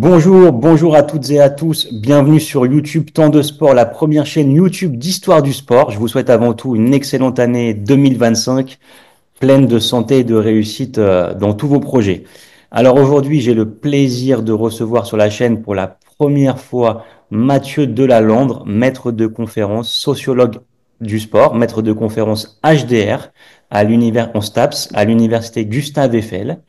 Bonjour à toutes et à tous. Bienvenue sur YouTube Temps de Sport, la première chaîne YouTube d'histoire du sport. Je vous souhaite avant tout une excellente année 2025, pleine de santé et de réussite dans tous vos projets. Alors aujourd'hui, j'ai le plaisir de recevoir sur la chaîne pour la première fois Mathieu Delalandre, maître de conférence, sociologue du sport, maître de conférence HDR à l'univers en STAPS, à l'université Gustave Eiffel.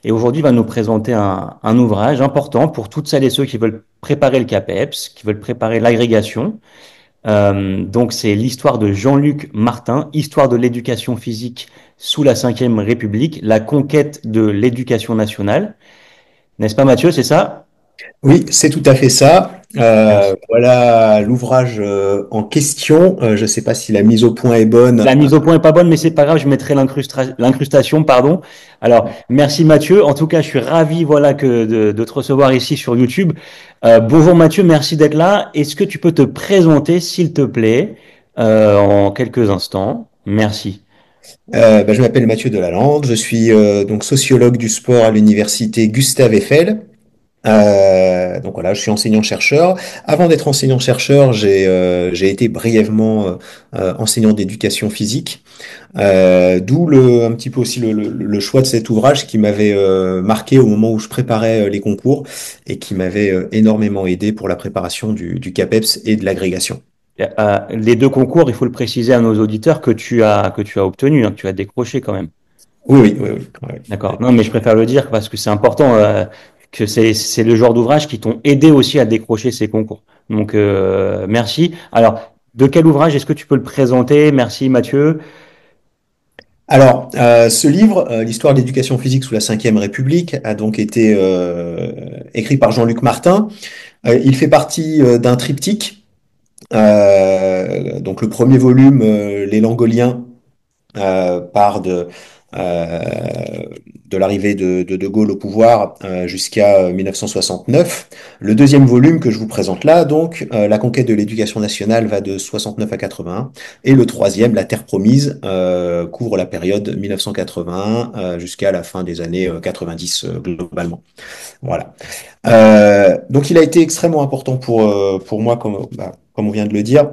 Et aujourd'hui, il va nous présenter un ouvrage important pour toutes celles et ceux qui veulent préparer le CAPEPS, qui veulent préparer l'agrégation. Donc, c'est l'histoire de Jean-Luc Martin, Histoire de l'éducation physique sous la Ve République, la conquête de l'éducation nationale. N'est-ce pas, Mathieu, c'est ça? Oui, c'est tout à fait ça. Merci. Voilà l'ouvrage en question. Je ne sais pas si la mise au point est bonne. La mise au point est pas bonne, mais c'est pas grave, je mettrai l'incrustation, pardon. Alors, merci Mathieu. En tout cas, je suis ravi, voilà, de te recevoir ici sur YouTube. Bonjour Mathieu, merci d'être là. Est-ce que tu peux te présenter, s'il te plaît, en quelques instants? Merci. Je m'appelle Mathieu Delalande. Je suis donc sociologue du sport à l'université Gustave Eiffel. Donc voilà, je suis enseignant-chercheur. Avant d'être enseignant-chercheur, j'ai été brièvement enseignant d'éducation physique. D'où un petit peu aussi le choix de cet ouvrage qui m'avait marqué au moment où je préparais les concours et qui m'avait énormément aidé pour la préparation du CAPEPS et de l'agrégation. Les deux concours, il faut le préciser à nos auditeurs que tu as obtenu, hein, que tu as décroché quand même. Oui, oui, oui, oui. D'accord. Non, mais je préfère le dire parce que c'est important, que c'est le genre d'ouvrage qui t'ont aidé aussi à décrocher ces concours. Donc, merci. Alors, de quel ouvrage est-ce que tu peux le présenter? Merci Mathieu. Alors, ce livre, l'histoire de l'éducation physique sous la Ve République, a donc été écrit par Jean-Luc Martin. Il fait partie d'un triptyque. Donc, le premier volume, Les Langoliens, part euh, de l'arrivée de Gaulle au pouvoir jusqu'à 1969. Le deuxième volume que je vous présente là, donc, La conquête de l'éducation nationale va de 69 à 81. Et le troisième, La Terre promise, couvre la période 1981 jusqu'à la fin des années 90 globalement. Voilà. Donc il a été extrêmement important pour moi, comme on vient de le dire.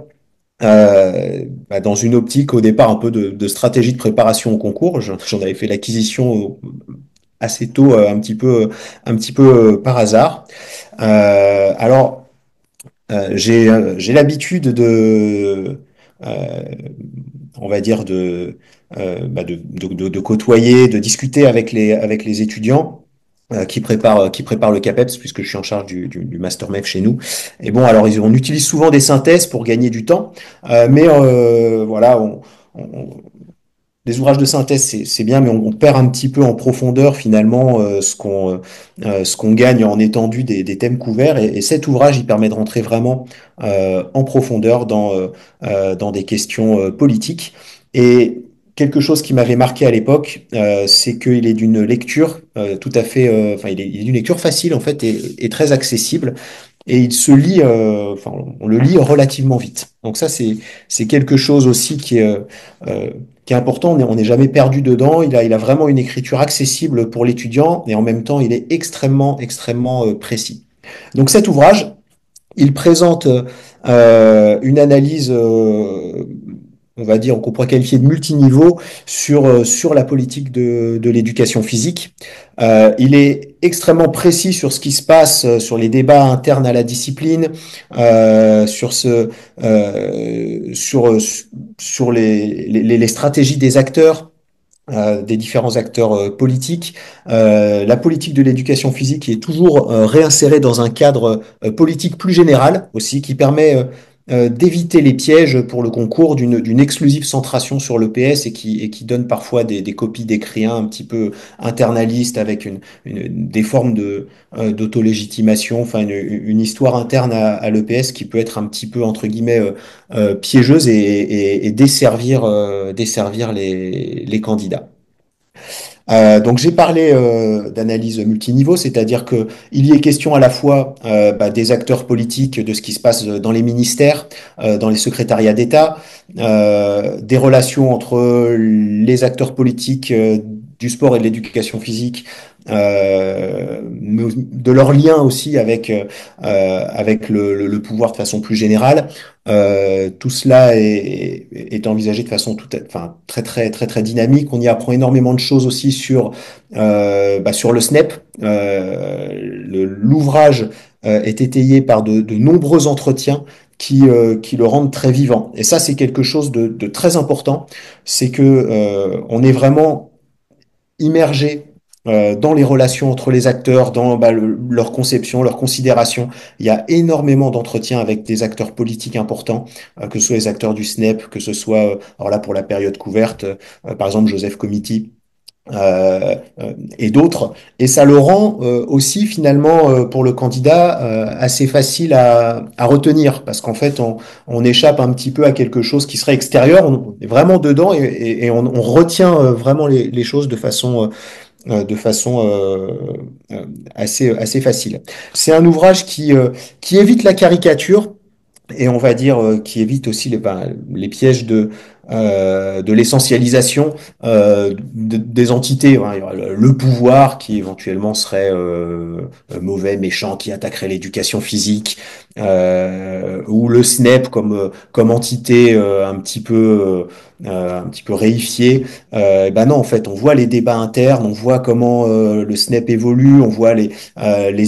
Dans une optique au départ un peu de stratégie de préparation au concours. J'en avais fait l'acquisition assez tôt, un petit peu par hasard. Alors, j'ai l'habitude euh, on va dire, de côtoyer, de discuter avec les étudiants qui préparent le CAPEPS, puisque je suis en charge du Master MEF chez nous. Et bon, alors on utilise souvent des synthèses pour gagner du temps, mais voilà, les ouvrages de synthèse, c'est bien, mais on perd un petit peu en profondeur finalement ce qu'on gagne en étendue des thèmes couverts. Et cet ouvrage, il permet de rentrer vraiment en profondeur dans des questions politiques. Et quelque chose qui m'avait marqué à l'époque, c'est qu'il est d'une lecture tout à fait, enfin, il est d'une lecture facile en fait et très accessible. Et il se lit, enfin, on le lit relativement vite. Donc ça, c'est quelque chose aussi euh, qui est important. On n'est jamais perdu dedans. Il a vraiment une écriture accessible pour l'étudiant et en même temps, il est extrêmement précis. Donc cet ouvrage, il présente une analyse, on va dire, qu'on pourrait qualifier de multiniveau sur la politique de l'éducation physique. Il est extrêmement précis sur ce qui se passe, sur les débats internes à la discipline, sur sur les stratégies des acteurs. Des différents acteurs politiques. La politique de l'éducation physique est toujours réinsérée dans un cadre politique plus général aussi, qui permet d'éviter les pièges pour le concours d'une exclusive centration sur l'EPS et qui donne parfois des copies d'écrits un petit peu internalistes avec des formes d'autolégitimation, enfin une histoire interne à l'EPS qui peut être un petit peu entre guillemets piégeuse et desservir les candidats. Donc j'ai parlé d'analyse multiniveau, c'est-à-dire que il y est question à la fois des acteurs politiques, de ce qui se passe dans les ministères, dans les secrétariats d'État, des relations entre les acteurs politiques du sport et de l'éducation physique de leur lien aussi avec le pouvoir de façon plus générale. Tout cela est envisagé de façon enfin, très dynamique. On y apprend énormément de choses aussi sur le SNEP. L'ouvrage est étayé par de nombreux entretiens qui le rendent très vivant. Et ça, c'est quelque chose de très important. C'est que on est vraiment immergé dans les relations entre les acteurs, dans leur conception, leur considération. Il y a énormément d'entretiens avec des acteurs politiques importants, que ce soit les acteurs du SNEP, que ce soit, alors là pour la période couverte, par exemple Joseph Comiti, et d'autres. Et ça le rend aussi finalement pour le candidat assez facile à retenir, parce qu'en fait on échappe un petit peu à quelque chose qui serait extérieur, on est vraiment dedans et on retient vraiment les choses de façon assez facile. C'est un ouvrage qui évite la caricature et on va dire qui évite aussi les pièges de l'essentialisation des entités. Hein. Il y aura le pouvoir qui éventuellement serait mauvais, méchant, qui attaquerait l'éducation physique, ou le SNEP comme entité un petit peu réifiée. Ben non, en fait, on voit les débats internes, on voit comment le SNEP évolue, on voit les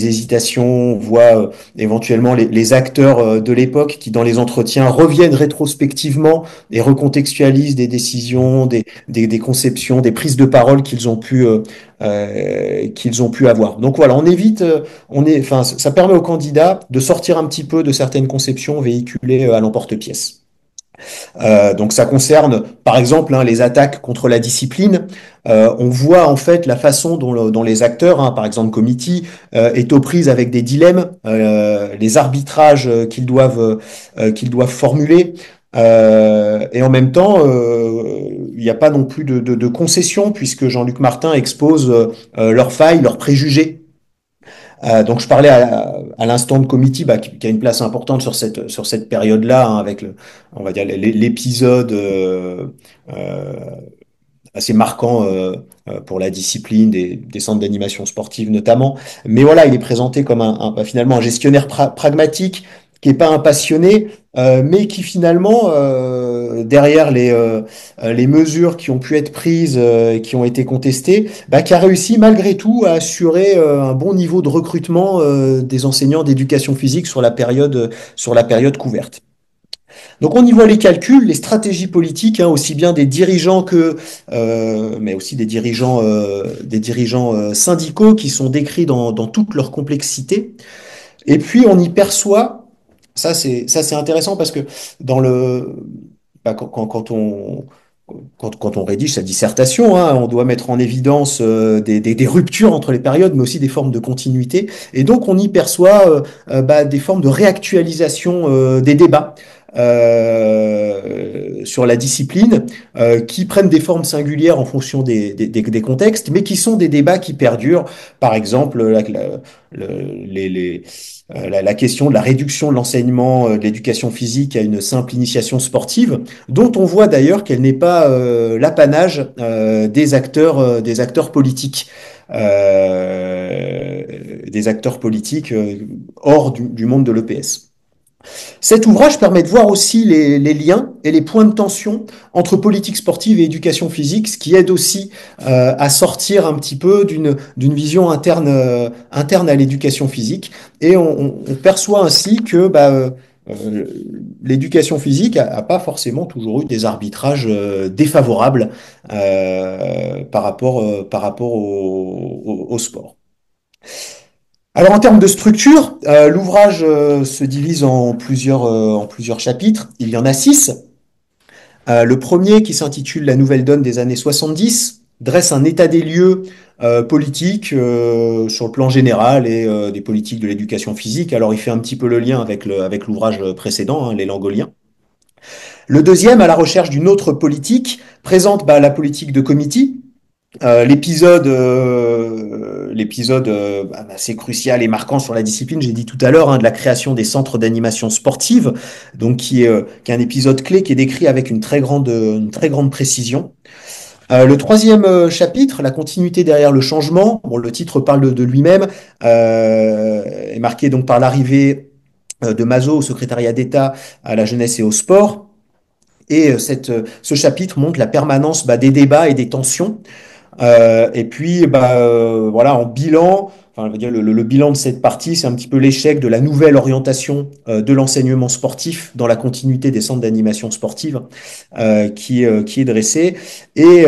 hésitations, on voit éventuellement les acteurs de l'époque qui, dans les entretiens, reviennent rétrospectivement et recontextualisent des décisions, des conceptions, des prises de parole qu'ils ont pu avoir. Donc voilà, on évite, enfin, ça permet aux candidats de sortir un petit peu de certaines conceptions véhiculées à l'emporte-pièce. Donc ça concerne, par exemple, hein, les attaques contre la discipline. On voit en fait la façon dont les acteurs, hein, par exemple Committee, est aux prises avec des dilemmes, les arbitrages qu'ils doivent formuler. Et en même temps, il n'y a pas non plus de concession puisque Jean-Luc Martin expose leurs failles, leurs préjugés. Donc je parlais à l'instant de Committee, qui a une place importante sur cette période-là, hein, avec on va dire l'épisode euh, assez marquant pour la discipline des centres d'animation sportive notamment. Mais voilà, il est présenté comme finalement un gestionnaire pragmatique qui est pas un passionné, mais qui finalement, derrière les mesures qui ont pu être prises, qui ont été contestées, qui a réussi malgré tout à assurer un bon niveau de recrutement des enseignants d'éducation physique sur la période couverte. Donc on y voit les calculs, les stratégies politiques, hein, aussi bien des dirigeants mais aussi des dirigeants syndicaux qui sont décrits dans toute leur complexité. Et puis on y perçoit, ça c'est intéressant parce que dans le, quand on rédige sa dissertation, hein, on doit mettre en évidence des ruptures entre les périodes, mais aussi des formes de continuité. Et donc, on y perçoit des formes de réactualisation des débats sur la discipline, qui prennent des formes singulières en fonction des contextes, mais qui sont des débats qui perdurent. Par exemple, la question de la réduction de l'enseignement de l'éducation physique à une simple initiation sportive, dont on voit d'ailleurs qu'elle n'est pas l'apanage des acteurs politiques. Des acteurs politiques hors du monde de l'EPS. Cet ouvrage permet de voir aussi les liens et les points de tension entre politique sportive et éducation physique, ce qui aide aussi à sortir un petit peu d'une vision interne à l'éducation physique. Et on perçoit ainsi que l'éducation physique a pas forcément toujours eu des arbitrages défavorables par rapport au sport. Alors en termes de structure, l'ouvrage se divise en plusieurs chapitres. Il y en a 6. Le premier, qui s'intitule La nouvelle donne des années 70, dresse un état des lieux politiques sur le plan général et des politiques de l'éducation physique. Alors il fait un petit peu le lien avec l'ouvrage précédent, hein, Les Langoliens. Le deuxième, à la recherche d'une autre politique, présente la politique de Committee. L'épisode assez crucial et marquant sur la discipline, j'ai dit tout à l'heure, hein, de la création des centres d'animation sportive, donc qui est un épisode clé qui est décrit avec une très grande précision. Le troisième chapitre, la continuité derrière le changement, bon, le titre parle de lui-même, est marqué donc par l'arrivée de Mazo au secrétariat d'État à la jeunesse et au sport. Et ce chapitre montre la permanence des débats et des tensions. Et puis, voilà, en bilan, enfin, je veux dire, le bilan de cette partie, c'est un petit peu l'échec de la nouvelle orientation de l'enseignement sportif dans la continuité des centres d'animation sportive qui est dressé et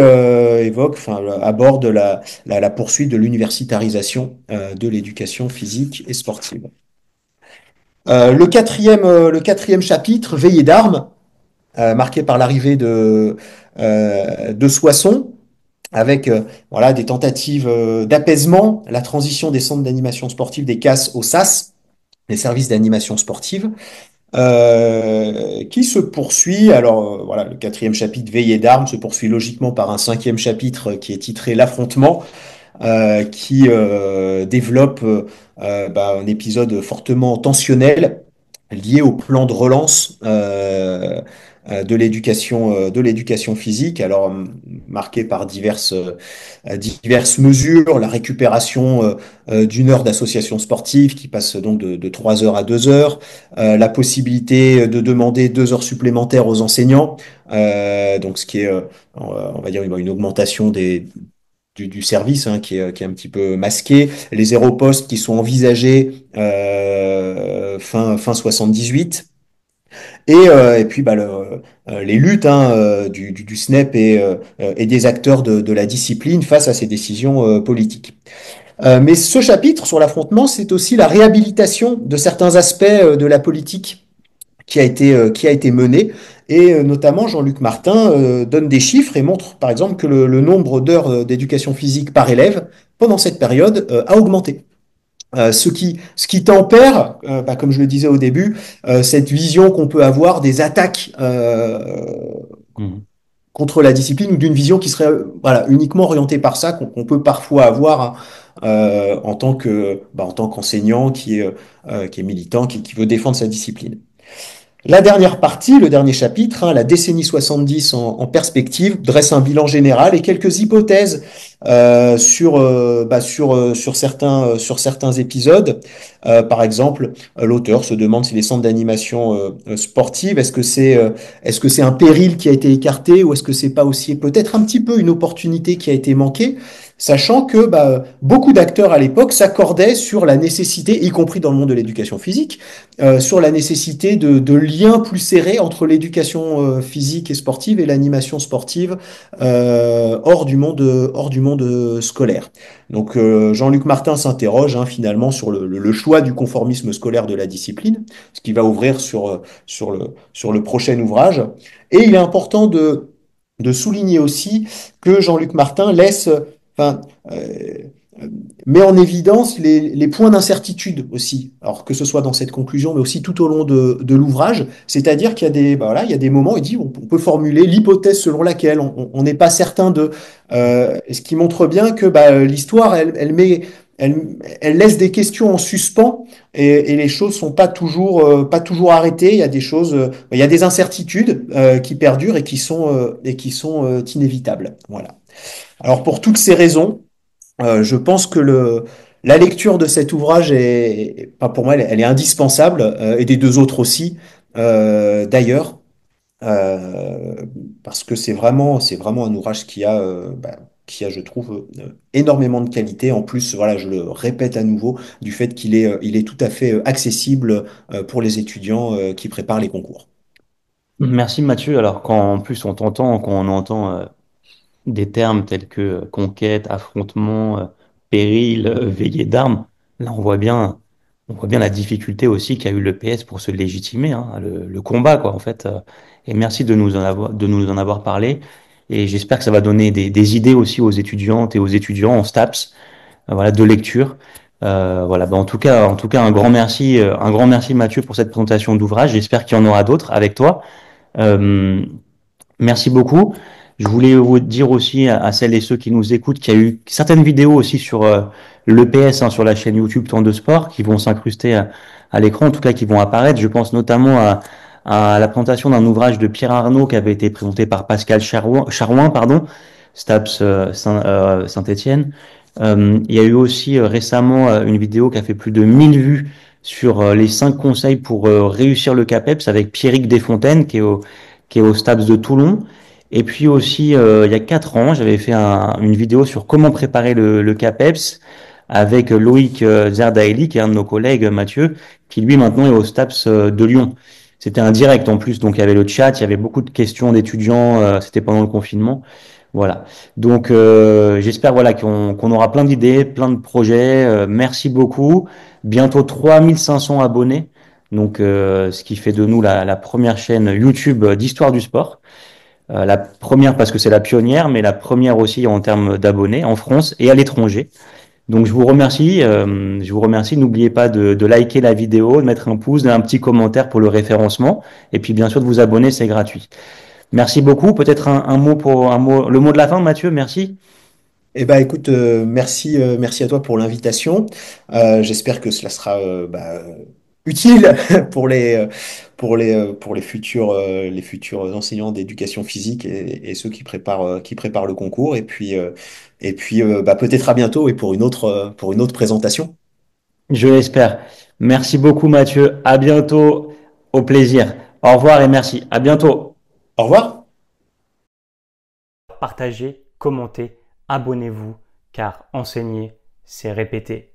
évoque, enfin, aborde la poursuite de l'universitarisation de l'éducation physique et sportive. Le quatrième chapitre, Veillée d'armes, marqué par l'arrivée de Soissons, avec voilà, des tentatives d'apaisement, la transition des centres d'animation sportive des CAS au SAS, les services d'animation sportive, qui se poursuit. Alors voilà, le quatrième chapitre, Veillée d'armes, se poursuit logiquement par un cinquième chapitre qui est titré L'affrontement, qui développe un épisode fortement tensionnel lié au plan de relance de l'éducation physique, alors marqué par diverses mesures, la récupération d'une heure d'association sportive qui passe donc de 3 heures à 2 heures, la possibilité de demander 2 heures supplémentaires aux enseignants, donc ce qui est, on va dire, une augmentation du service qui est un petit peu masqué, les aéropostes qui sont envisagés fin 78, et puis les luttes du SNEP et des acteurs de la discipline face à ces décisions politiques. Mais ce chapitre sur l'affrontement, c'est aussi la réhabilitation de certains aspects de la politique qui a été menée. Et notamment, Jean-Luc Martin donne des chiffres et montre, par exemple, que le nombre d'heures d'éducation physique par élève pendant cette période a augmenté. Ce qui tempère, comme je le disais au début, cette vision qu'on peut avoir des attaques Mhm. contre la discipline ou d'une vision qui serait voilà, uniquement orientée par ça, qu'on peut parfois avoir en tant qu'enseignant qui est militant, qui veut défendre sa discipline. La dernière partie, le dernier chapitre, la décennie 70 en perspective, dresse un bilan général et quelques hypothèses sur certains épisodes. Par exemple, l'auteur se demande si les centres d'animation sportive, est-ce que c'est un péril qui a été écarté ou est-ce que c'est pas aussi peut-être un petit peu une opportunité qui a été manquée, sachant que beaucoup d'acteurs à l'époque s'accordaient sur la nécessité, y compris dans le monde de l'éducation physique, sur la nécessité de liens plus serrés entre l'éducation physique et sportive et l'animation sportive hors du monde scolaire. Donc Jean-Luc Martin s'interroge finalement sur le choix du conformisme scolaire de la discipline, ce qui va ouvrir sur le prochain ouvrage. Et il est important de souligner aussi que Jean-Luc Martin enfin, euh, met en évidence les points d'incertitude aussi. Alors que ce soit dans cette conclusion, mais aussi tout au long de l'ouvrage. C'est-à-dire qu'il y a voilà, il y a des moments, il dit, on peut formuler l'hypothèse selon laquelle on n'est pas certain ce qui montre bien que l'histoire, elle laisse des questions en suspens et les choses sont pas toujours arrêtées. Il y a des choses, il y a des incertitudes qui perdurent et qui sont inévitables. Voilà. Alors pour toutes ces raisons, je pense que la lecture de cet ouvrage enfin, pour moi, elle est indispensable, et des deux autres aussi, d'ailleurs, euh, parce que c'est vraiment un ouvrage qui a, je trouve, énormément de qualité. En plus, voilà, je le répète à nouveau, du fait il est tout à fait accessible pour les étudiants qui préparent les concours. Merci Mathieu. Alors quand en plus on t'entend, quand on entend des termes tels que conquête, affrontement, péril, veillée d'armes, là on voit bien la difficulté aussi qu'a eu le PS pour se légitimer, hein, le combat quoi en fait. Et merci de nous en avoir parlé. Et j'espère que ça va donner des idées aussi aux étudiantes et aux étudiants en STAPS, voilà, de lecture. Voilà, en tout cas, un grand merci Mathieu pour cette présentation d'ouvrage. J'espère qu'il y en aura d'autres avec toi. Euh, Merci beaucoup. Je voulais vous dire aussi à celles et ceux qui nous écoutent qu'il y a eu certaines vidéos aussi sur l'EPS, sur la chaîne YouTube Temps de Sport, qui vont s'incruster à l'écran, en tout cas qui vont apparaître. Je pense notamment à la présentation d'un ouvrage de Pierre Arnaud qui avait été présenté par Pascal Charouin, pardon, STAPS Saint-Étienne. Il y a eu aussi récemment une vidéo qui a fait plus de 1000 vues sur les 5 conseils pour réussir le CAPEPS avec Pierrick Desfontaines qui est au STAPS de Toulon. Et puis aussi, il y a 4 ans, j'avais fait une vidéo sur comment préparer le CAPEPS avec Loïc Zerdaeli, qui est un de nos collègues, Mathieu, qui lui maintenant est au STAPS de Lyon. C'était un direct en plus, donc il y avait le chat, il y avait beaucoup de questions d'étudiants, c'était pendant le confinement. Voilà. Donc j'espère voilà qu'on aura plein d'idées, plein de projets. Merci beaucoup. Bientôt 3500 abonnés. Donc ce qui fait de nous la première chaîne YouTube d'histoire du sport. La première parce que c'est la pionnière, mais la première aussi en termes d'abonnés en France et à l'étranger. Donc je vous remercie. Je vous remercie. N'oubliez pas de liker la vidéo, de mettre un pouce, un petit commentaire pour le référencement. Et puis bien sûr de vous abonner, c'est gratuit. Merci beaucoup. Peut-être un mot pour un mot, le mot de la fin, Mathieu. Merci. Eh ben, écoute, merci à toi pour l'invitation. J'espère que cela sera utile pour les futurs enseignants d'éducation physique et ceux qui préparent le concours. Et puis, peut-être à bientôt et pour une autre présentation. Je l'espère. Merci beaucoup, Mathieu. À bientôt. Au plaisir. Au revoir et merci. À bientôt. Au revoir. Partagez, commentez, abonnez-vous, car enseigner, c'est répéter.